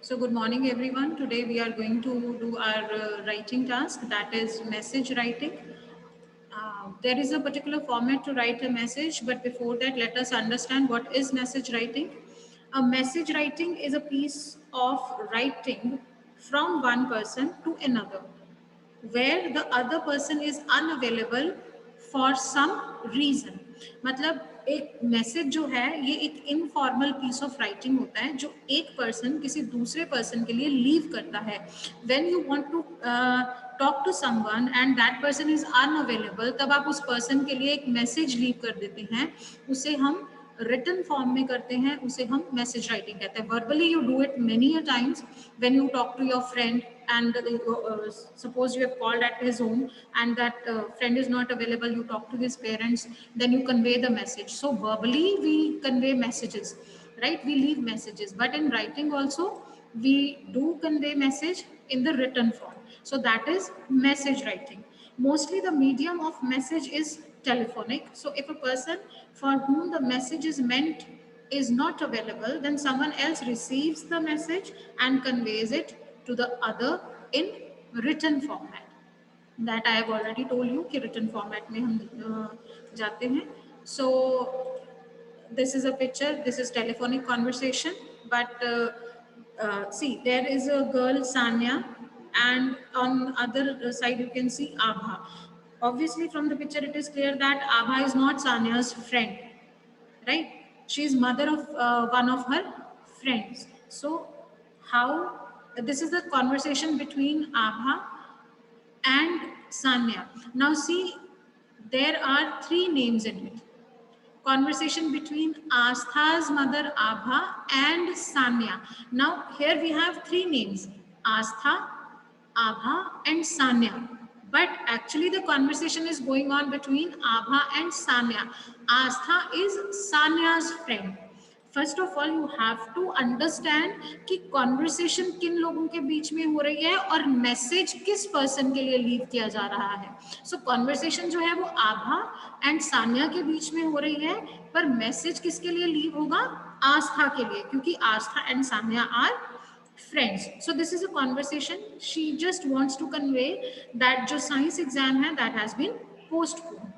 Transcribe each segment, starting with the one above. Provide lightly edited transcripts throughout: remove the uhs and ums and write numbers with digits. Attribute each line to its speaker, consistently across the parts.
Speaker 1: So good morning everyone. Today we are going to do our writing task, that is message writing. There is a particular format to write a message, but before that let us understand what is message writing. A message writing is a piece of writing from one person to another where the other person is unavailable for some reason. मतलब एक message जो है ये एक informal piece of writing होता है जो एक पर्सन किसी दूसरे पर्सन के लिए लीव करता है. When you want to talk to someone and that person is unavailable, तब आप उस पर्सन के लिए एक मैसेज लीव कर देते हैं. उसे हम रिटन फॉर्म में करते हैं, उसे हम मैसेज राइटिंग कहते हैं. Verbally you do it many a times when you talk to your friend and suppose you have called at his home and that friend is not available, you talk to his parents, then you convey the message. So verbally we convey messages, right? We leave messages, but in writing also we do convey message in the written form. So that is message writing. Mostly the medium of message is telephonic. So if a person for whom the message is meant is not available, then someone else receives the message and conveys it to the other in written format. That I have already told you कि written format में हम जाते हैं. So this is a picture, this is telephonic conversation, but see, there is a girl Sanya, and on other side you can see Abha. Obviously from the picture it is clear that Abha is not Sanya's friend, right? She is mother of one of her friends. So how, this is the conversation between Abha and Sanya. Now see, there are three names in it. Conversation between Astha's mother Abha and Sanya. Now here we have three names: Astha, Abha and Sanya. But actually the conversation is going on between Abha and Sanya. Astha is Sanya's friend. First of all you have to understand कि conversation किन लोगों के बीच में हो रही है और message किस पर्सन के लिए लीव किया जा रहा है. सो कॉन्वर्सेशन जो है वो आभा एंड सान्या के बीच में हो रही है, पर मैसेज किसके लिए लीव होगा? आस्था के लिए, क्योंकि Aastha and Sanya are friends. So this is a conversation. She just wants to convey that जो साइंस एग्जाम है that has been postponed.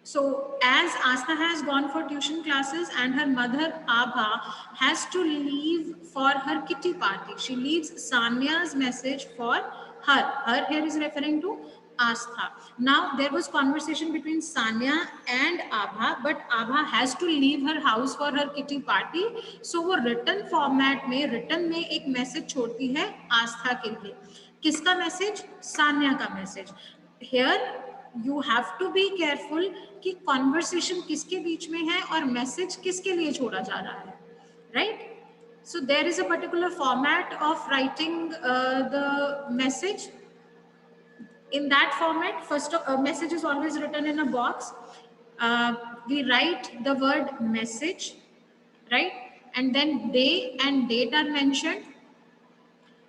Speaker 1: So as Astha has gone for tuition classes and her mother Abha has to leave for her kitty party, she leaves Sanya's message for her. Her here is referring to Astha. Now there was conversation between Sanya and Abha, but Abha has to leave her house for her kitty party. So वो written format में, written में एक message छोड़ती है आस्था के लिए. किसका message? Sanya का message. Here you have to be careful कि कॉन्वर्सेशन किसके बीच में है और मैसेज किसके लिए छोड़ा जा रहा है, right? So there is a particular format of writing the message. In that format, first a message is always written in a box. We write the word message, right? And then day and date are mentioned.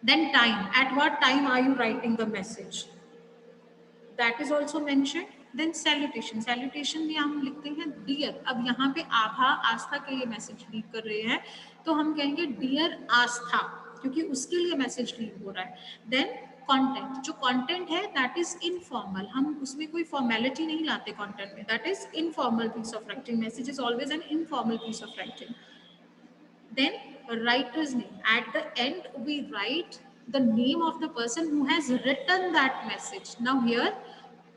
Speaker 1: Then time, at what time are you writing the message, that is also mentioned. Then salutation, salutation में हम लिखते हैं dear. अब यहाँ पे आभा आस्था के लिए message leave कर रहे हैं तो हम कहेंगे dear आस्था, क्योंकि उसके लिए मैसेज लीव हो रहा है. देन कंटेंट, जो कंटेंट है दैट इज इनफॉर्मल, हम उसमें कोई फॉर्मेलिटी नहीं लाते कंटेंट में, that is informal piece of writing. Message is always an informal piece of writing. Then writer's name, at the end we write the name of the person who has written that message. Now here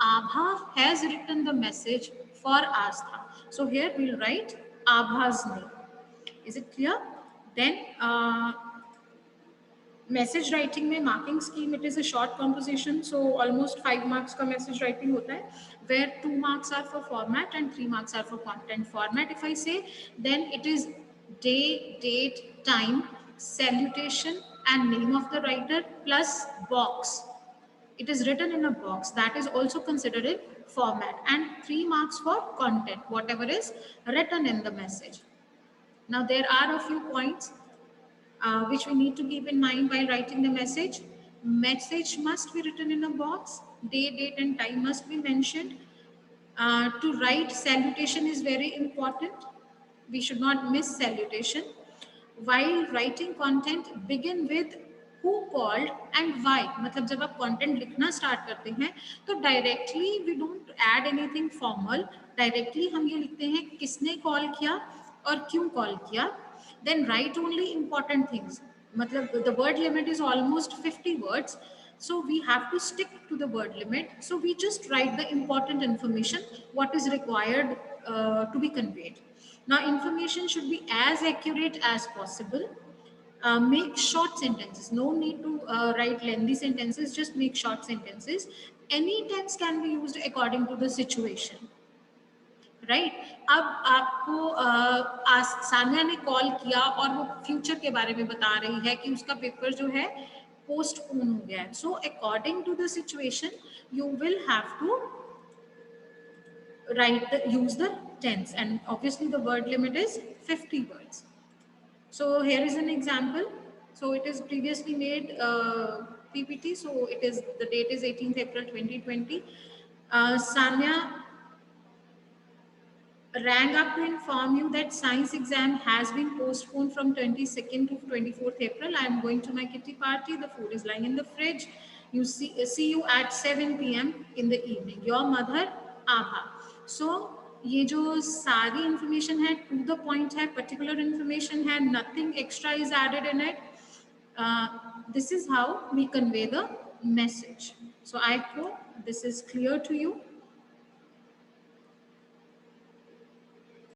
Speaker 1: Abha has written the message for Astha, so here we'll write Abha's name. Is it clear? Then message writing में marking scheme, it is a short composition, so almost 5 marks का message writing होता है, where 2 marks are for format and 3 marks are for content. Format if I say, then it is day, date, time, salutation and name of the writer plus box. It is written in a box, that is also considered in format. And 3 marks for content, whatever is written in the message. Now there are a few points which we need to keep in mind while writing the message. Message must be written in a box. Day, date and time must be mentioned. To write salutation is very important. We should not miss salutation. while writing content begin with who called and why. मतलब जब आप content लिखना start करते हैं तो directly we don't add anything formal, directly हम ये लिखते हैं किसने call किया और क्यों call किया, then write only important things. मतलब the word limit is almost 50 words, so we have to stick to the word limit, so we just write the important information what is required to be conveyed. Now, information should be as accurate as possible. Make short sentences. No need to write lengthy sentences. Just make short sentences. Any tense can be used according to the situation. Right अब आपको सान्या ने call किया और वो future के बारे में बता रही है कि उसका पेपर जो है पोस्टपोन हो गया है, so according to the situation you will have to use the tense, and obviously the word limit is 50 words. So here is an example. So it is previously made PPT. So it is, the date is 18th April 2020. Sanya rang up to inform you that science exam has been postponed from 22nd to 24th April. I am going to my kitty party. The food is lying in the fridge. You see you at 7 p.m. in the evening. Your mother, Abha. So ये जो सारी information है to the point है, particular information है, nothing extra is added in it. This is how we convey the message. So I hope this is clear to you.